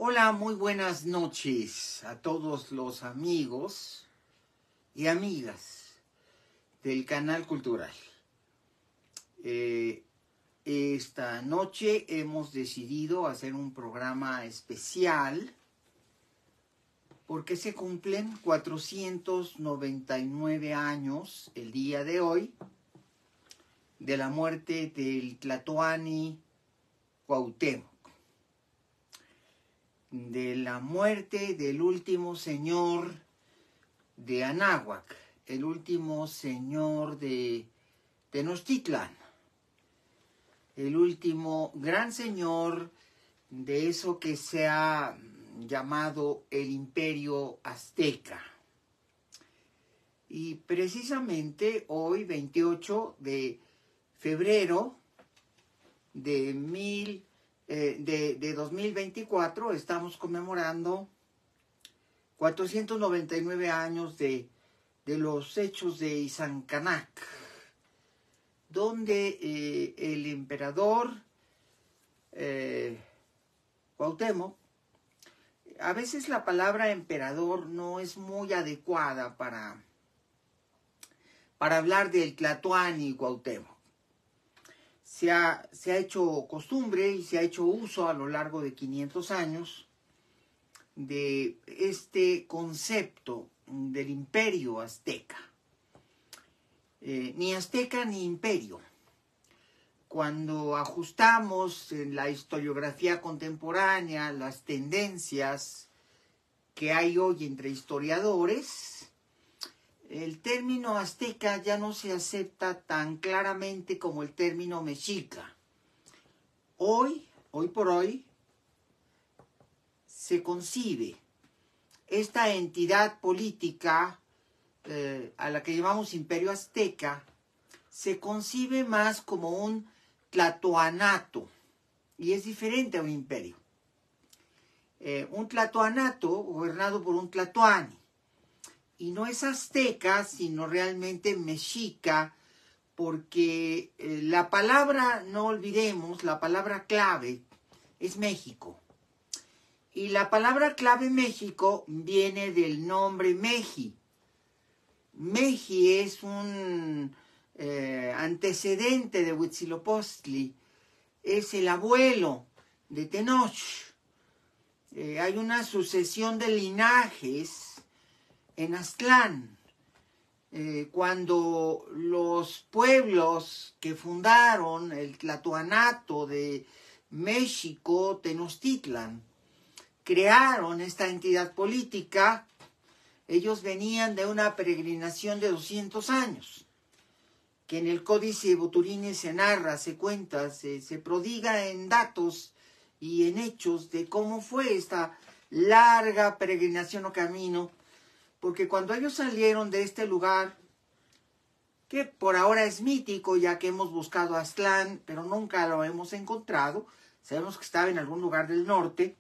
Hola, muy buenas noches a todos los amigos y amigas del canal cultural. Esta noche hemos decidido hacer un programa especial porque se cumplen 499 años el día de hoy de la muerte del Tlatoani Cuauhtémoc, de la muerte del último señor de Anáhuac, el último señor de Tenochtitlan, el último gran señor de eso que se ha llamado el Imperio Azteca. Y precisamente hoy, 28 de febrero de 2024, estamos conmemorando 499 años de los hechos de Izancanac, donde el emperador Cuauhtémoc, a veces la palabra emperador no es muy adecuada para hablar del Tlatoani Cuauhtémoc. Se ha hecho costumbre y se ha hecho uso a lo largo de 500 años de este concepto del imperio azteca. Ni azteca ni imperio. Cuando ajustamos en la historiografía contemporánea las tendencias que hay hoy entre historiadores, el término azteca ya no se acepta tan claramente como el término mexica. Hoy por hoy, se concibe esta entidad política a la que llamamos Imperio Azteca, se concibe más como un tlatoanato, y es diferente a un imperio. Un tlatoanato gobernado por un tlatoani, y no es azteca, sino realmente mexica, porque la palabra, no olvidemos, la palabra clave es México. Y la palabra clave México viene del nombre Meji. Meji es un antecedente de Huitzilopochtli, es el abuelo de Tenoch. Hay una sucesión de linajes en Aztlán. Cuando los pueblos que fundaron el Tlatoanato de México, Tenochtitlan, crearon esta entidad política, ellos venían de una peregrinación de 200 años, que en el Códice Boturini se narra, se cuenta, se prodiga en datos y en hechos de cómo fue esta larga peregrinación o camino, porque cuando ellos salieron de este lugar, que por ahora es mítico, ya que hemos buscado a Aztlán, pero nunca lo hemos encontrado, sabemos que estaba en algún lugar del norte,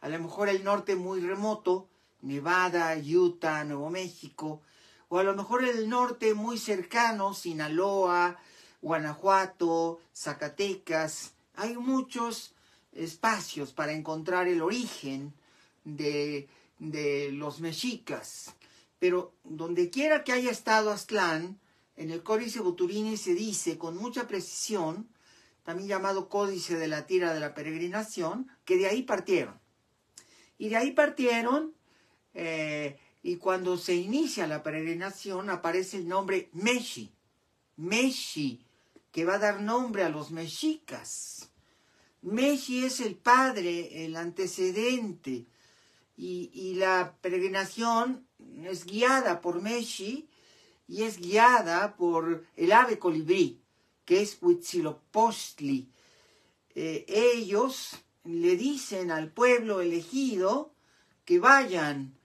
a lo mejor el norte muy remoto, Nevada, Utah, Nuevo México, o a lo mejor el norte muy cercano, Sinaloa, Guanajuato, Zacatecas. Hay muchos espacios para encontrar el origen de los mexicas. Pero donde quiera que haya estado Aztlán, en el Códice Boturini se dice con mucha precisión, también llamado Códice de la Tira de la Peregrinación, que de ahí partieron. Y de ahí partieron, y cuando se inicia la peregrinación aparece el nombre Meji, que va a dar nombre a los mexicas. Meji es el padre, el antecedente, y la peregrinación es guiada por Meji y es guiada por el ave colibrí, que es Huitzilopochtli. Ellos le dicen al pueblo elegido que vayan,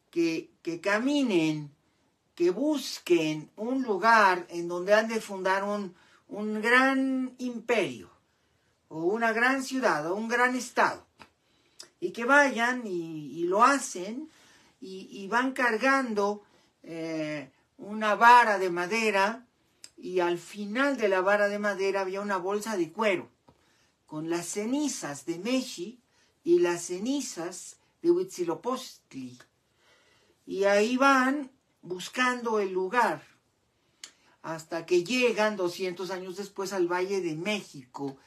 que caminen, que busquen un lugar en donde han de fundar un gran imperio, o una gran ciudad, o un gran estado. Y que vayan y lo hacen, y van cargando una vara de madera, y al final de la vara de madera había una bolsa de cuero con las cenizas de Meji y las cenizas de Huitzilopochtli. Y ahí van buscando el lugar hasta que llegan 200 años después al Valle de México.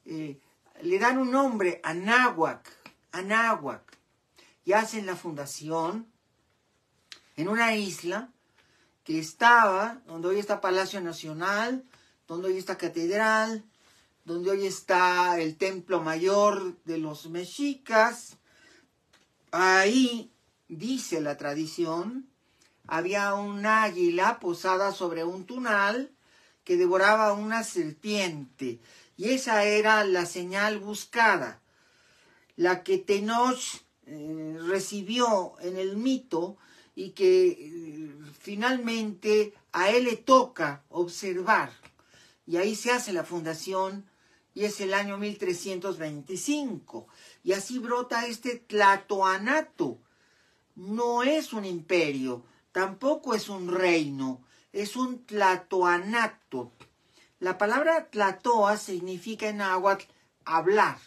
Le dan un nombre, Anáhuac, y hacen la fundación en una isla que estaba, donde hoy está Palacio Nacional, donde hoy está Catedral, donde hoy está el Templo Mayor de los Mexicas. Ahí, dice la tradición, había un águila posada sobre un tunal que devoraba una serpiente, y esa era la señal buscada, la que Tenoch recibió en el mito y que finalmente a él le toca observar. Y ahí se hace la fundación y es el año 1325. Y así brota este Tlatoanato. No es un imperio, tampoco es un reino, es un Tlatoanato. La palabra Tlatoa significa en náhuatl hablar.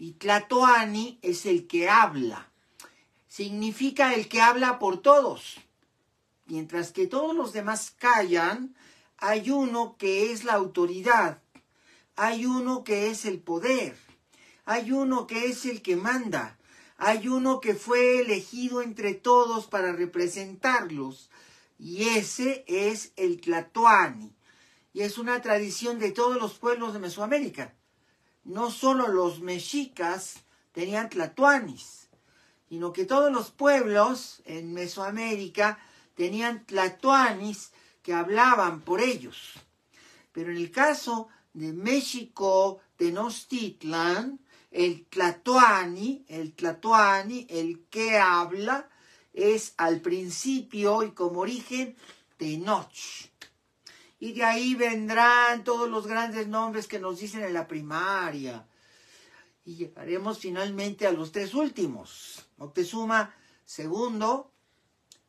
Y Tlatoani es el que habla. Significa el que habla por todos. Mientras que todos los demás callan, hay uno que es la autoridad. Hay uno que es el poder. Hay uno que es el que manda. Hay uno que fue elegido entre todos para representarlos. Y ese es el Tlatoani. Y es una tradición de todos los pueblos de Mesoamérica. No solo los mexicas tenían tlatoanis, sino que todos los pueblos en Mesoamérica tenían tlatoanis que hablaban por ellos. Pero en el caso de México Tenochtitlan, el tlatoani, el que habla, es al principio y como origen Tenoch. Y de ahí vendrán todos los grandes nombres que nos dicen en la primaria. Y llegaremos finalmente a los tres últimos: Moctezuma II,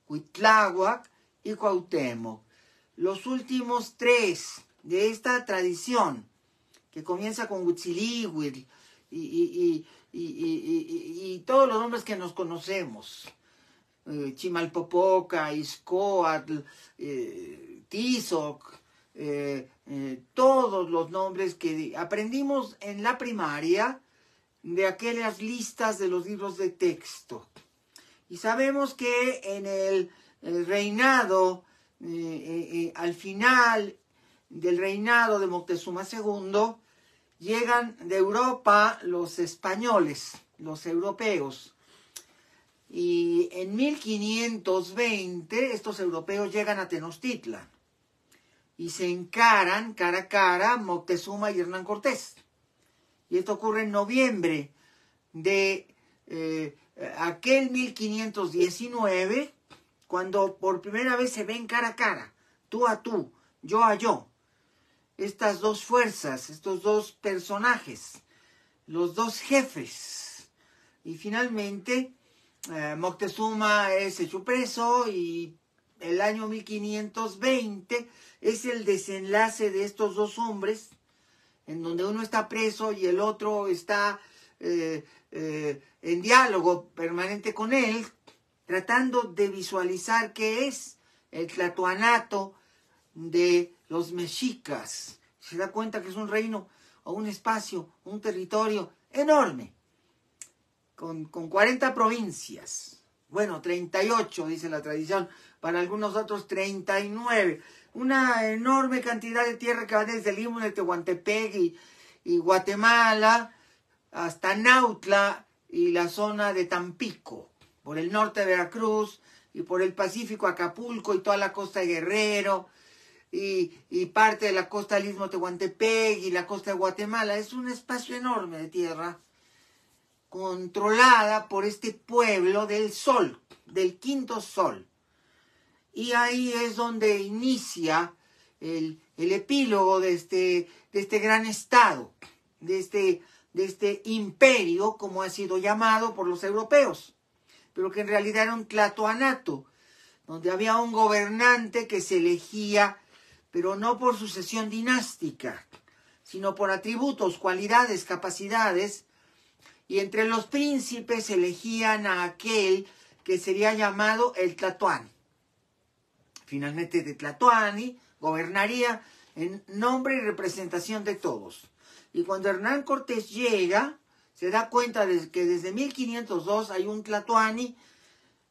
Cuitláhuac y Cuauhtémoc. Los últimos tres de esta tradición, que comienza con Huitzilihuitl y todos los nombres que nos conocemos. Chimalpopoca, Izcoatl, Tizoc, todos los nombres que aprendimos en la primaria de aquellas listas de los libros de texto. Y sabemos que en el reinado, al final del reinado de Moctezuma II, llegan de Europa los españoles, los europeos. Y en 1520 estos europeos llegan a Tenochtitlan y se encaran cara a cara Moctezuma y Hernán Cortés. Y esto ocurre en noviembre de aquel 1519, cuando por primera vez se ven cara a cara, tú a tú, yo a yo. Estas dos fuerzas, estos dos personajes, los dos jefes. Y finalmente Moctezuma es hecho preso y el año 1520 es el desenlace de estos dos hombres, en donde uno está preso y el otro está en diálogo permanente con él, tratando de visualizar qué es el Tlatoanato de los mexicas. Se da cuenta que es un reino o un espacio, un territorio enorme, con 40 provincias. Bueno, 38, dice la tradición, para algunos otros 39. Una enorme cantidad de tierra que va desde Limón, de Tehuantepec y Guatemala hasta Nautla y la zona de Tampico, por el norte de Veracruz y por el Pacífico, Acapulco y toda la costa de Guerrero y parte de la costa del Istmo de Tehuantepec y la costa de Guatemala. Es un espacio enorme de tierra controlada por este pueblo del sol, del quinto sol. Y ahí es donde inicia el epílogo de este gran estado, de este imperio, como ha sido llamado por los europeos, pero que en realidad era un tlatoanato, donde había un gobernante que se elegía, pero no por sucesión dinástica, sino por atributos, cualidades, capacidades, y entre los príncipes elegían a aquel que sería llamado el Tlatoani. Finalmente de Tlatoani gobernaría en nombre y representación de todos. Y cuando Hernán Cortés llega, se da cuenta de que desde 1502 hay un Tlatoani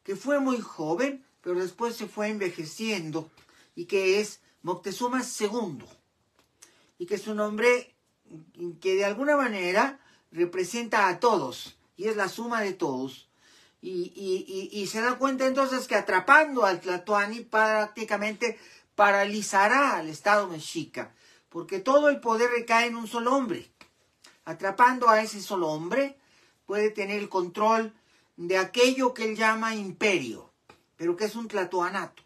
que fue muy joven, pero después se fue envejeciendo, y que es Moctezuma II, y que es un hombre que de alguna manera representa a todos, y es la suma de todos. Y se da cuenta entonces que atrapando al Tlatoani prácticamente paralizará al Estado mexica, porque todo el poder recae en un solo hombre. Atrapando a ese solo hombre, puede tener el control de aquello que él llama imperio, pero que es un tlatoanato,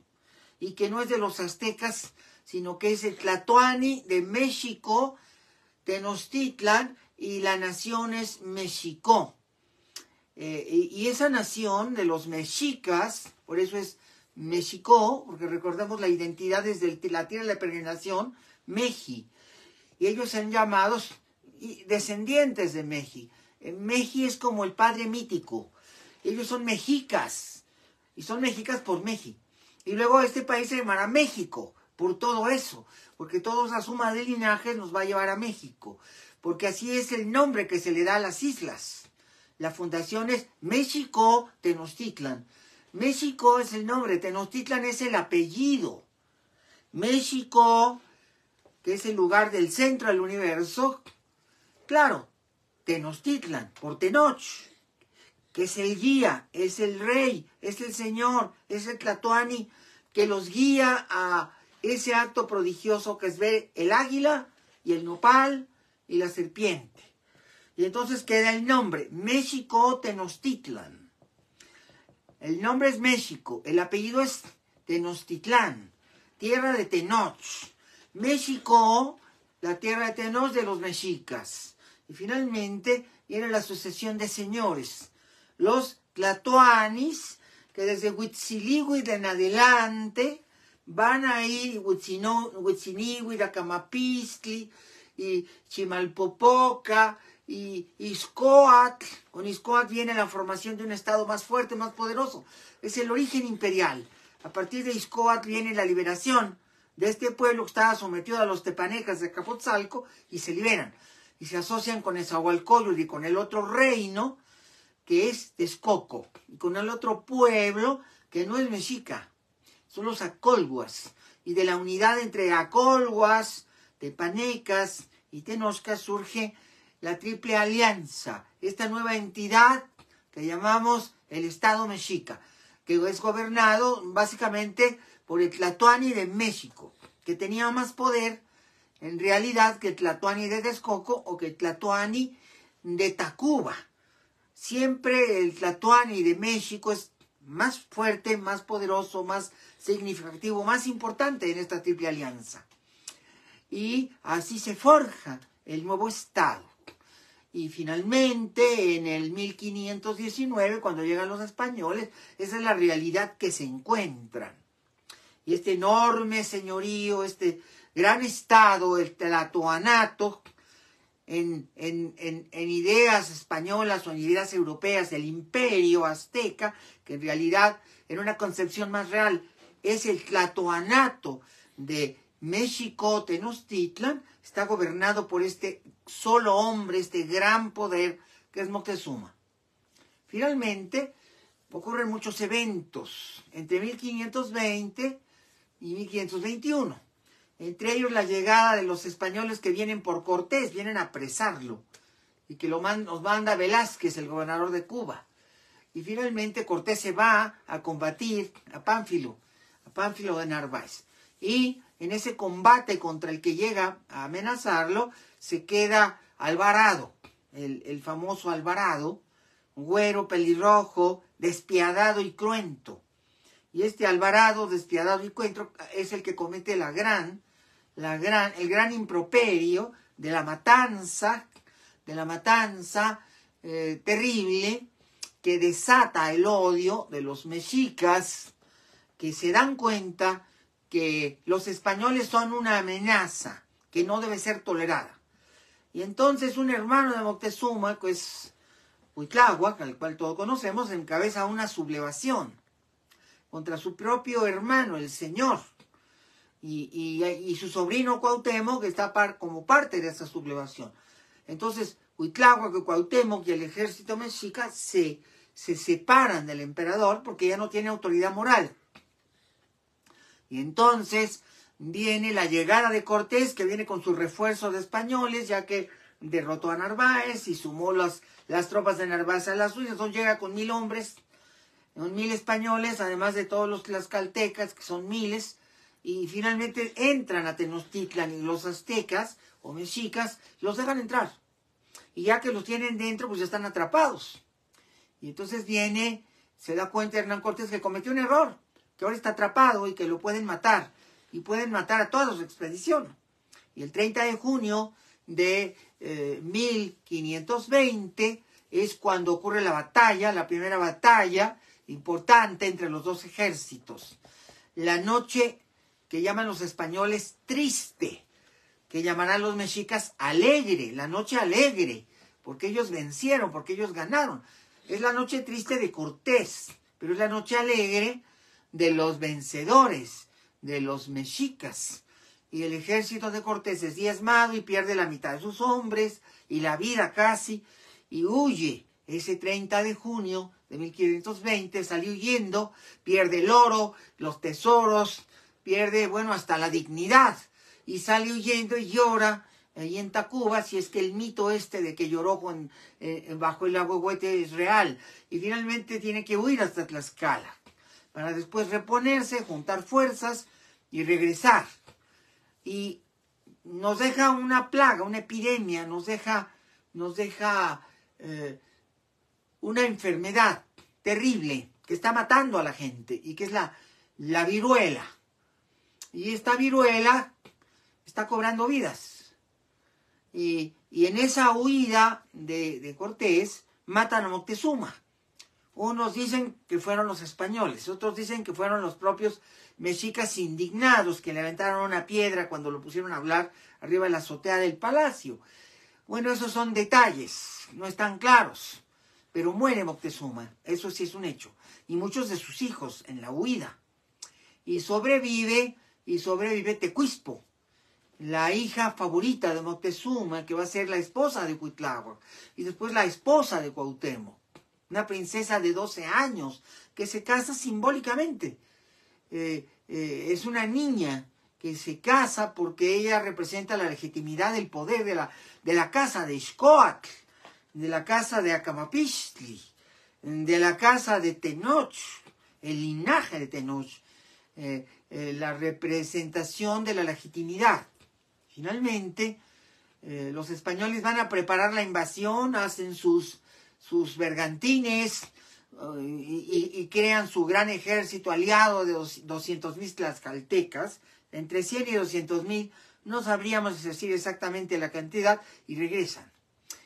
y que no es de los aztecas, sino que es el Tlatoani de México, Tenochtitlan, y la nación es México. Y esa nación de los mexicas, por eso es México, porque recordemos la identidad desde la tierra de la peregrinación, Meji. Y ellos son llamados descendientes de Meji. Meji es como el padre mítico. Ellos son mexicas, y son mexicas por Meji. Y luego este país se llamará México, por todo eso, porque toda esa suma de linajes nos va a llevar a México, porque así es el nombre que se le da a las islas. La fundación es México Tenochtitlan. México es el nombre, Tenochtitlan es el apellido. México, que es el lugar del centro del universo, claro, Tenochtitlan, por Tenoch, que es el guía, es el rey, es el señor, es el Tlatoani, que los guía a ese acto prodigioso que es ver el águila y el nopal y la serpiente. Y entonces queda el nombre, México Tenochtitlan. El nombre es México, el apellido es Tenochtitlán, tierra de Tenoch. México, la tierra de Tenoch de los mexicas. Y finalmente viene la sucesión de señores, los Tlatoanis, que desde Huitzilihuitl en adelante van a ir Huitzinihuitl, Acamapistli, y Chimalpopoca, y Ixcoatl. Con Ixcoatl viene la formación de un estado más fuerte, más poderoso. Es el origen imperial. A partir de Ixcoatl viene la liberación de este pueblo que estaba sometido a los tepanecas de Capotzalco, y se liberan. Y se asocian con Nezahualcóyotl y con el otro reino, que es Texcoco, y con el otro pueblo, que no es mexica, son los acolhuas. Y de la unidad entre acolhuas, tepanecas y tenochcas surge la Triple Alianza, esta nueva entidad que llamamos el Estado mexica, que es gobernado básicamente por el Tlatoani de México, que tenía más poder en realidad que el Tlatoani de Texcoco o que el Tlatoani de Tacuba. Siempre el Tlatoani de México es más fuerte, más poderoso, más significativo, más importante en esta Triple Alianza. Y así se forja el nuevo Estado. Y finalmente, en el 1519, cuando llegan los españoles, esa es la realidad que se encuentran. Y este enorme señorío, este gran Estado, el Tlatoanato, en ideas españolas o en ideas europeas del imperio azteca, que en realidad, en una concepción más real, es el Tlatoanato de México Tenochtitlan, está gobernado por este solo hombre, este gran poder que es Moctezuma. Finalmente, ocurren muchos eventos entre 1520 y 1521. Entre ellos la llegada de los españoles que vienen por Cortés, vienen a apresarlo, y que nos manda Velázquez, el gobernador de Cuba. Y finalmente Cortés se va a combatir a Pánfilo de Narváez. Y en ese combate contra el que llega a amenazarlo, se queda Alvarado, el famoso Alvarado, güero, pelirrojo, despiadado y cruento. Y este Alvarado, despiadado y cruento, es el que comete el gran improperio de la matanza terrible, que desata el odio de los mexicas, que se dan cuenta que los españoles son una amenaza que no debe ser tolerada. Y entonces un hermano de Moctezuma, pues Cuitláhuac, al cual todos conocemos, encabeza una sublevación contra su propio hermano, el señor, y su sobrino Cuauhtémoc, que está como parte de esa sublevación. Entonces, Cuitláhuac y Cuauhtémoc y el ejército mexica se separan del emperador porque ya no tiene autoridad moral. Y entonces viene la llegada de Cortés, que viene con su refuerzo de españoles, ya que derrotó a Narváez y sumó las tropas de Narváez a las suyas. Entonces llega con 1000 hombres, con 1000 españoles, además de todos los tlaxcaltecas, que son miles, y finalmente entran a Tenochtitlan, y los aztecas o mexicas los dejan entrar. Y ya que los tienen dentro, pues ya están atrapados. Y entonces se da cuenta Hernán Cortés que cometió un error, que ahora está atrapado y que lo pueden matar. Y pueden matar a toda su expedición. Y el 30 de junio de 1520 es cuando ocurre la batalla, la primera batalla importante entre los dos ejércitos. La noche que llaman los españoles triste, que llamarán los mexicas alegre, la noche alegre, porque ellos vencieron, porque ellos ganaron. Es la noche triste de Cortés, pero es la noche alegre de los vencedores, de los mexicas. Y el ejército de Cortés es diezmado y pierde la mitad de sus hombres y la vida casi, y huye. Ese 30 de junio de 1520 salió huyendo, pierde el oro, los tesoros, pierde, hasta la dignidad, y sale huyendo y llora ahí en Tacuba, si es que el mito de que lloró bajo el ahuehuete es real, y finalmente tiene que huir hasta Tlaxcala, para después reponerse, juntar fuerzas y regresar. Y nos deja una plaga, una epidemia, nos deja una enfermedad terrible que está matando a la gente y que es la viruela. Y esta viruela está cobrando vidas. Y en esa huida de Cortés matan a Moctezuma. Unos dicen que fueron los españoles, otros dicen que fueron los propios mexicas indignados que le aventaron una piedra cuando lo pusieron a hablar arriba de la azotea del palacio. Esos son detalles, no están claros, pero muere Moctezuma, eso sí es un hecho, y muchos de sus hijos en la huida. Y sobrevive Tecuispo, la hija favorita de Moctezuma, que va a ser la esposa de Cuitláhuac, y después la esposa de Cuauhtémoc, una princesa de 12 años, que se casa simbólicamente. Es una niña que se casa porque ella representa la legitimidad del poder de la casa de Ixcoatl, de la casa de Acamapixtli, de la casa de Tenoch, el linaje de Tenoch, la representación de la legitimidad. Finalmente, los españoles van a preparar la invasión, hacen sus bergantines y crean su gran ejército aliado de 200,000 tlaxcaltecas, entre 100 y 200,000, no sabríamos decir exactamente la cantidad, y regresan.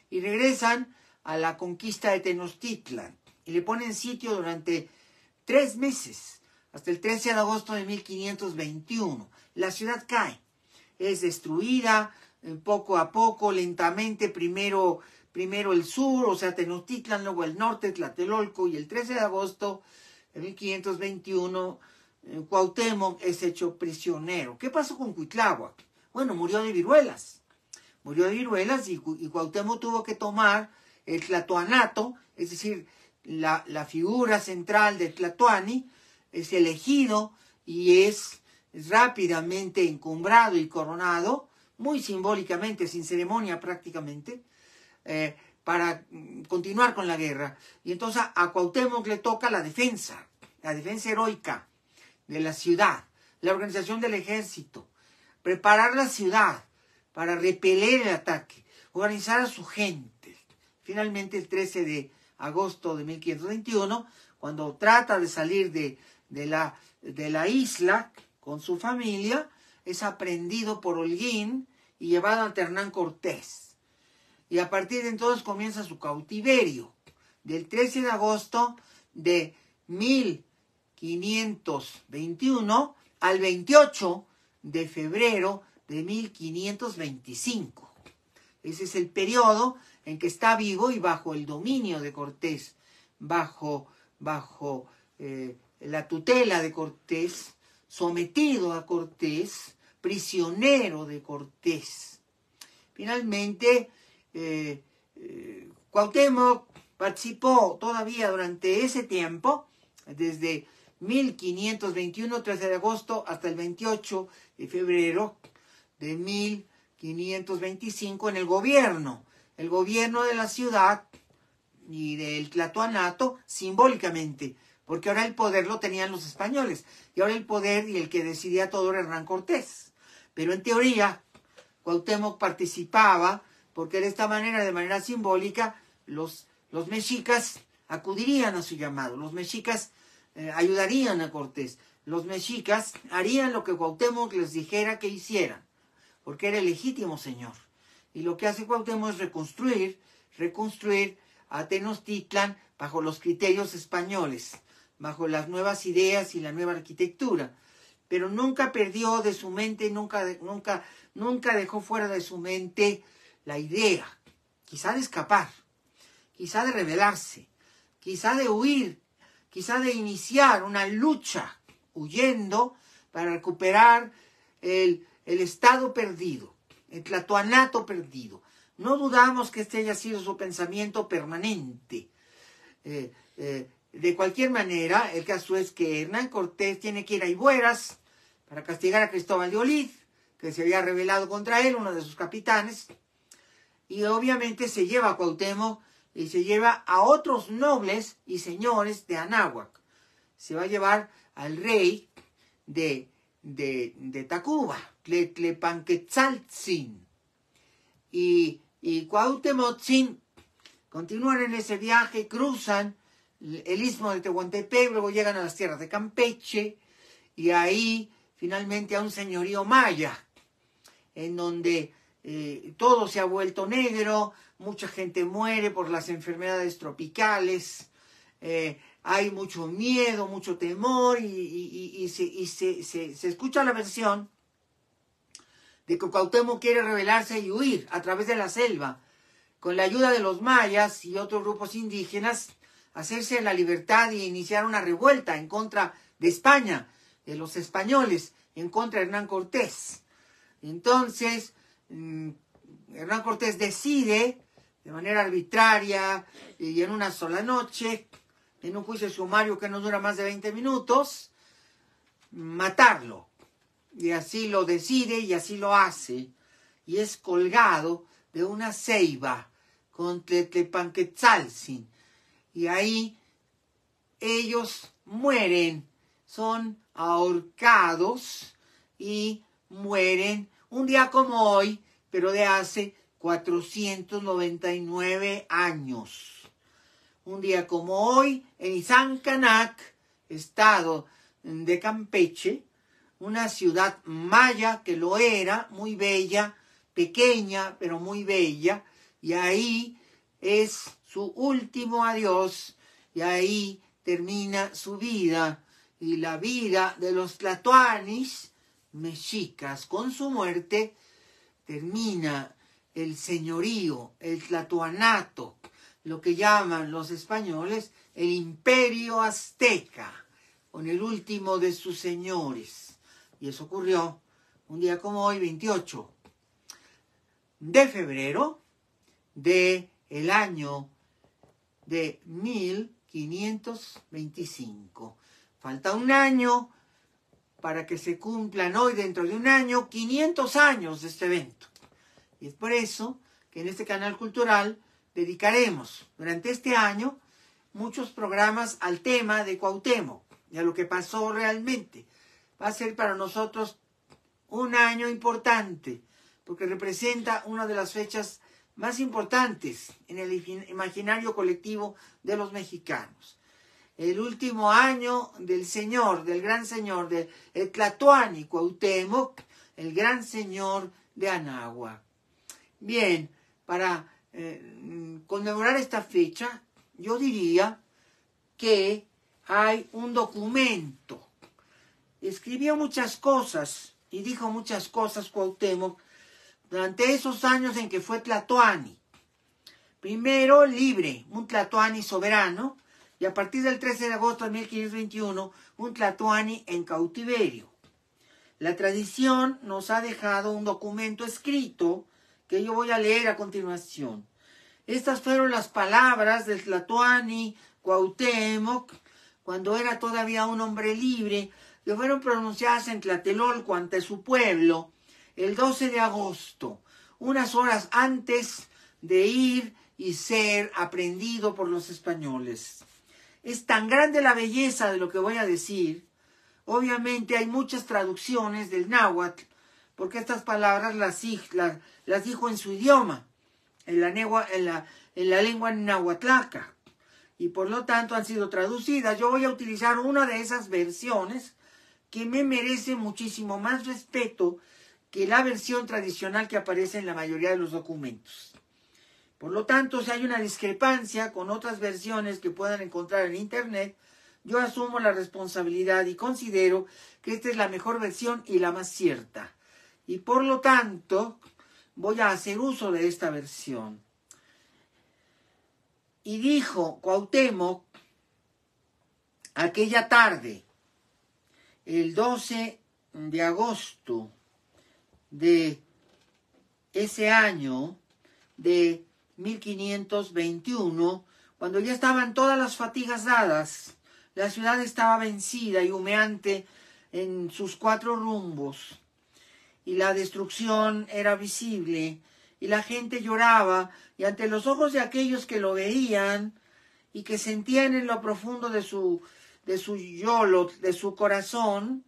Y regresan a la conquista de Tenochtitlan y le ponen sitio durante 3 meses, hasta el 13 de agosto de 1521. La ciudad cae, es destruida poco a poco, lentamente, primero el sur, o sea, Tenochtitlan, luego el norte, Tlatelolco, y el 13 de agosto de 1521, Cuauhtémoc es hecho prisionero. ¿Qué pasó con Cuitláhuac? Murió de viruelas. Murió de viruelas y Cuauhtémoc tuvo que tomar el tlatoanato, es decir, la figura central de Tlatoani, es elegido y es rápidamente encumbrado y coronado, muy simbólicamente, sin ceremonia prácticamente, para continuar con la guerra. Y entonces a Cuauhtémoc le toca la defensa heroica de la ciudad, la organización del ejército, preparar la ciudad para repeler el ataque, organizar a su gente. Finalmente, el 13 de agosto de 1521, cuando trata de salir de la isla con su familia, es aprehendido por Holguín y llevado ante Hernán Cortés. Y a partir de entonces comienza su cautiverio, del 13 de agosto de 1521 al 28 de febrero de 1525. Ese es el periodo en que está vivo y bajo el dominio de Cortés, bajo la tutela de Cortés, sometido a Cortés, prisionero de Cortés. Finalmente, Cuauhtémoc participó todavía durante ese tiempo, desde 1521, 13 de agosto, hasta el 28 de febrero de 1525, en el gobierno de la ciudad y del Tlatoanato, simbólicamente, porque ahora el poder lo tenían los españoles, y ahora el poder y el que decidía todo era Hernán Cortés. Pero en teoría, Cuauhtémoc participaba, porque de esta manera, de manera simbólica, los mexicas acudirían a su llamado, los mexicas ayudarían a Cortés, los mexicas harían lo que Cuauhtémoc les dijera que hicieran, porque era el legítimo señor. Y lo que hace Cuauhtémoc es reconstruir a Tenochtitlan bajo los criterios españoles, bajo las nuevas ideas y la nueva arquitectura. Pero nunca perdió de su mente, nunca dejó fuera de su mente la idea, quizá de escapar, quizá de rebelarse, quizá de huir, quizá de iniciar una lucha, huyendo para recuperar el estado perdido, el Tlatoanato perdido. No dudamos que este haya sido su pensamiento permanente. De cualquier manera, el caso es que Hernán Cortés tiene que ir a Ibueras para castigar a Cristóbal de Olid, que se había rebelado contra él, uno de sus capitanes, y obviamente se lleva a Cuauhtémoc y se lleva a otros nobles y señores de Anáhuac. Se va a llevar al rey de Tacuba, Tletlepanquetzaltzin, y Cuauhtémoc continúan en ese viaje, cruzan el istmo de Tehuantepec, luego llegan a las tierras de Campeche, y ahí finalmente a un señorío maya, en donde todo se ha vuelto negro, mucha gente muere por las enfermedades tropicales, hay mucho miedo, mucho temor, y se escucha la versión de que Cuauhtémoc quiere rebelarse y huir a través de la selva, con la ayuda de los mayas y otros grupos indígenas, hacerse la libertad y iniciar una revuelta en contra de España, de los españoles, en contra de Hernán Cortés. Entonces, Hernán Cortés decide, de manera arbitraria y en una sola noche, en un juicio sumario que no dura más de 20 minutos, matarlo. Y así lo decide y así lo hace. Y es colgado de una ceiba con Tletlepanquetzaltzin. Y ahí ellos mueren, son ahorcados y mueren un día como hoy, pero de hace 499 años. Un día como hoy, en Izancanac, estado de Campeche, una ciudad maya que lo era, muy bella, pequeña, pero muy bella, y ahí es su último adiós, y ahí termina su vida, y la vida de los tlatoanis mexicas. Con su muerte termina el señorío, el tlatoanato, lo que llaman los españoles el imperio azteca, con el último de sus señores. Y eso ocurrió un día como hoy, 28 de febrero del año de 1525. Falta un año para que se cumplan hoy, dentro de un año, 500 años de este evento. Y es por eso que en este canal cultural dedicaremos durante este año muchos programas al tema de Cuauhtémoc y a lo que pasó realmente. Va a ser para nosotros un año importante, porque representa una de las fechas más importantes en el imaginario colectivo de los mexicanos. El último año del señor, del gran señor, de Tlatoani Cuauhtémoc, el gran señor de Anáhuac. Bien, para conmemorar esta fecha, yo diría que hay un documento. Escribió muchas cosas y dijo muchas cosas Cuauhtémoc durante esos años en que fue Tlatoani. Primero, libre, un tlatoani soberano, y a partir del 13 de agosto de 1521, un tlatoani en cautiverio. La tradición nos ha dejado un documento escrito que yo voy a leer a continuación. Estas fueron las palabras del tlatoani Cuauhtémoc cuando era todavía un hombre libre, que fueron pronunciadas en Tlatelolco ante su pueblo el 12 de agosto, unas horas antes de ir y ser aprendido por los españoles. Es tan grande la belleza de lo que voy a decir. Obviamente hay muchas traducciones del náhuatl, porque estas palabras las dijo en su idioma, en la lengua nahuatlaca, y por lo tanto han sido traducidas. Yo voy a utilizar una de esas versiones que me merece muchísimo más respeto que la versión tradicional que aparece en la mayoría de los documentos. Por lo tanto, si hay una discrepancia con otras versiones que puedan encontrar en Internet, yo asumo la responsabilidad y considero que esta es la mejor versión y la más cierta. Y por lo tanto, voy a hacer uso de esta versión. Y dijo Cuauhtémoc aquella tarde, el 12 de agosto de ese año de 1521, cuando ya estaban todas las fatigas dadas, la ciudad estaba vencida y humeante en sus 4 rumbos, y la destrucción era visible, y la gente lloraba, y ante los ojos de aquellos que lo veían, y que sentían en lo profundo de su yolo, de su corazón,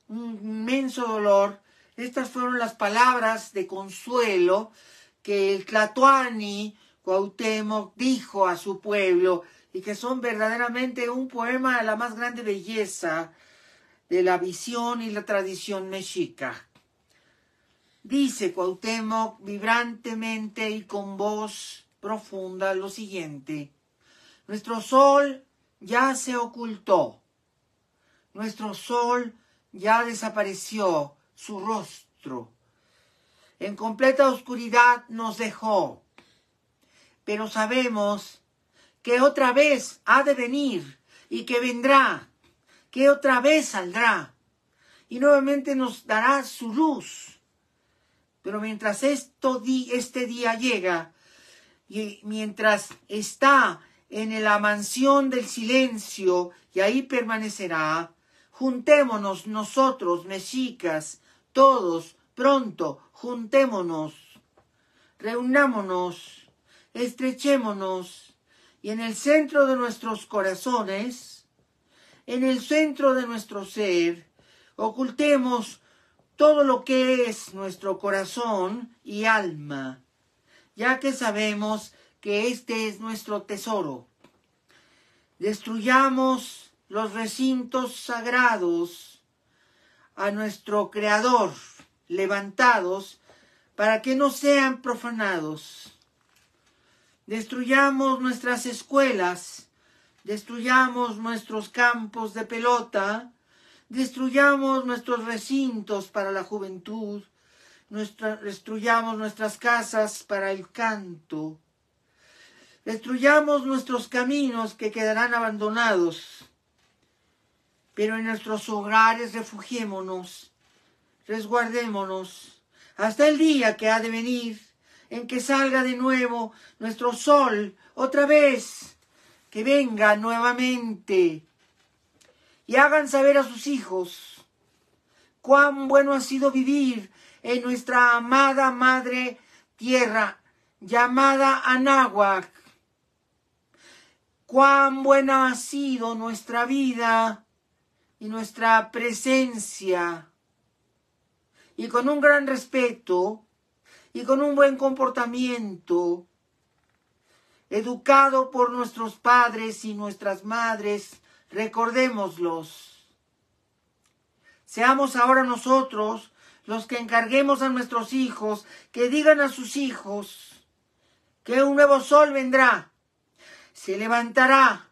un inmenso dolor, estas fueron las palabras de consuelo que el tlatoani Cuauhtémoc dijo a su pueblo, y que son verdaderamente un poema de la más grande belleza de la visión y la tradición mexica. Dice Cuauhtémoc vibrantemente y con voz profunda lo siguiente: nuestro sol ya se ocultó, nuestro sol ya desapareció su rostro, en completa oscuridad nos dejó, pero sabemos que otra vez ha de venir y que vendrá, que otra vez saldrá y nuevamente nos dará su luz. Pero mientras este día llega y mientras está en la mansión del silencio y ahí permanecerá, juntémonos nosotros, mexicas, todos, pronto, juntémonos, reunámonos, estrechémonos, y en el centro de nuestros corazones, en el centro de nuestro ser, ocultemos todo lo que es nuestro corazón y alma, ya que sabemos que este es nuestro tesoro. Destruyamos los recintos sagrados a nuestro Creador, levantados para que no sean profanados. Destruyamos nuestras escuelas, destruyamos nuestros campos de pelota, destruyamos nuestros recintos para la juventud, destruyamos nuestras casas para el canto, destruyamos nuestros caminos que quedarán abandonados, pero en nuestros hogares refugiémonos, resguardémonos, hasta el día que ha de venir, en que salga de nuevo nuestro sol otra vez, que venga nuevamente, y hagan saber a sus hijos cuán bueno ha sido vivir en nuestra amada madre tierra, llamada Anáhuac, cuán buena ha sido nuestra vida y nuestra presencia, y con un gran respeto y con un buen comportamiento, educado por nuestros padres y nuestras madres, recordémoslos. Seamos ahora nosotros los que encarguemos a nuestros hijos, que digan a sus hijos que un nuevo sol vendrá, se levantará,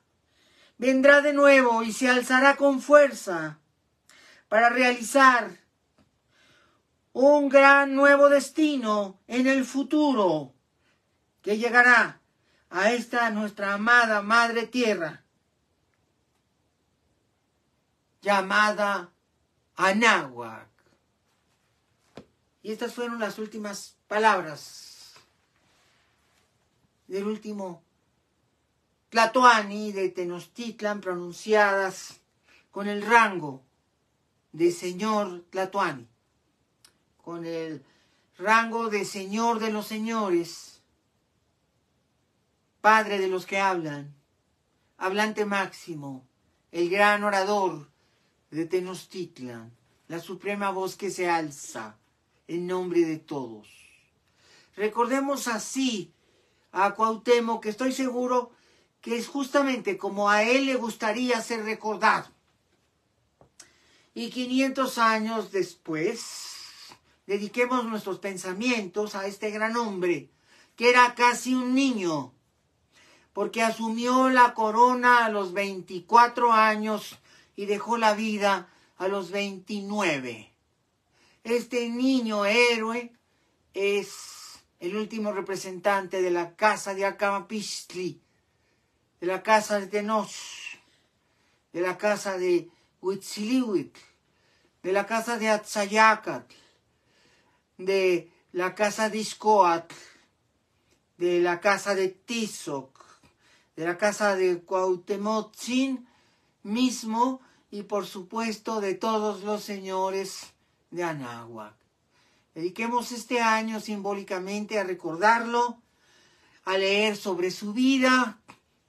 vendrá de nuevo y se alzará con fuerza para realizar un gran nuevo destino en el futuro que llegará a esta nuestra amada Madre Tierra, llamada Anáhuac. Y estas fueron las últimas palabras del último Tlatoani de Tenochtitlan, pronunciadas con el rango de señor Tlatoani, con el rango de señor de los señores, padre de los que hablan, hablante máximo, el gran orador de Tenochtitlan, la suprema voz que se alza en nombre de todos. Recordemos así a Cuauhtémoc, que estoy seguro que es justamente como a él le gustaría ser recordado. Y 500 años después, dediquemos nuestros pensamientos a este gran hombre, que era casi un niño, porque asumió la corona a los 24 años y dejó la vida a los 29. Este niño héroe es el último representante de la casa de Acamapixtli, de la casa de Tenoch, de la casa de Huitzilihuitl, de la casa de Atzayacatl, de la casa de Ixcoatl, de la casa de Tizoc, de la casa de Cuauhtémoc mismo y por supuesto de todos los señores de Anáhuac. Dediquemos este año simbólicamente a recordarlo, a leer sobre su vida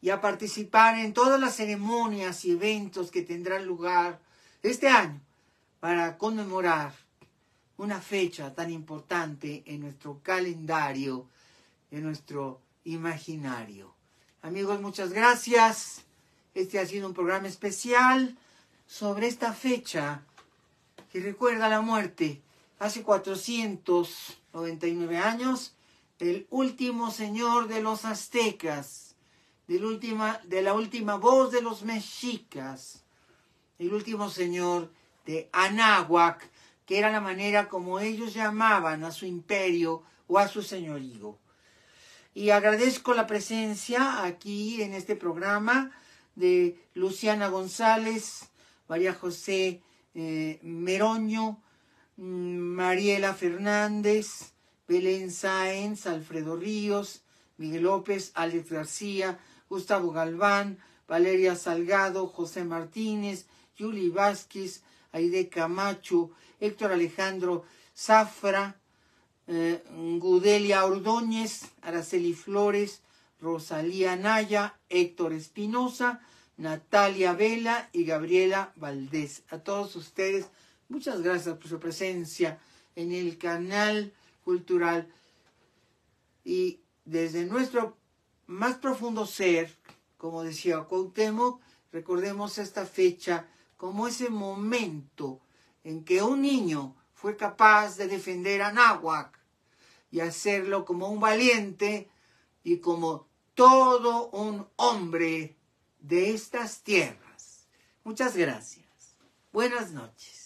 y a participar en todas las ceremonias y eventos que tendrán lugar este año para conmemorar una fecha tan importante en nuestro calendario, en nuestro imaginario. Amigos, muchas gracias. Este ha sido un programa especial sobre esta fecha que recuerda la muerte hace 499 años del último señor de los aztecas, de la última voz de los mexicas, el último señor de Anáhuac, que era la manera como ellos llamaban a su imperio o a su señorío. Y agradezco la presencia aquí en este programa de Luciana González, María José Meroño, Mariela Fernández, Belén Sáenz, Alfredo Ríos, Miguel López, Alex García, Gustavo Galván, Valeria Salgado, José Martínez, Yuli Vázquez, Aide Camacho, Héctor Alejandro Zafra, Gudelia Ordóñez, Araceli Flores, Rosalía Naya, Héctor Espinosa, Natalia Vela y Gabriela Valdés. A todos ustedes, muchas gracias por su presencia en el canal cultural. Y desde nuestro más profundo ser, como decía Cuauhtémoc, recordemos esta fecha como ese momento en que un niño fue capaz de defender a Anáhuac y hacerlo como un valiente y como todo un hombre de estas tierras. Muchas gracias. Buenas noches.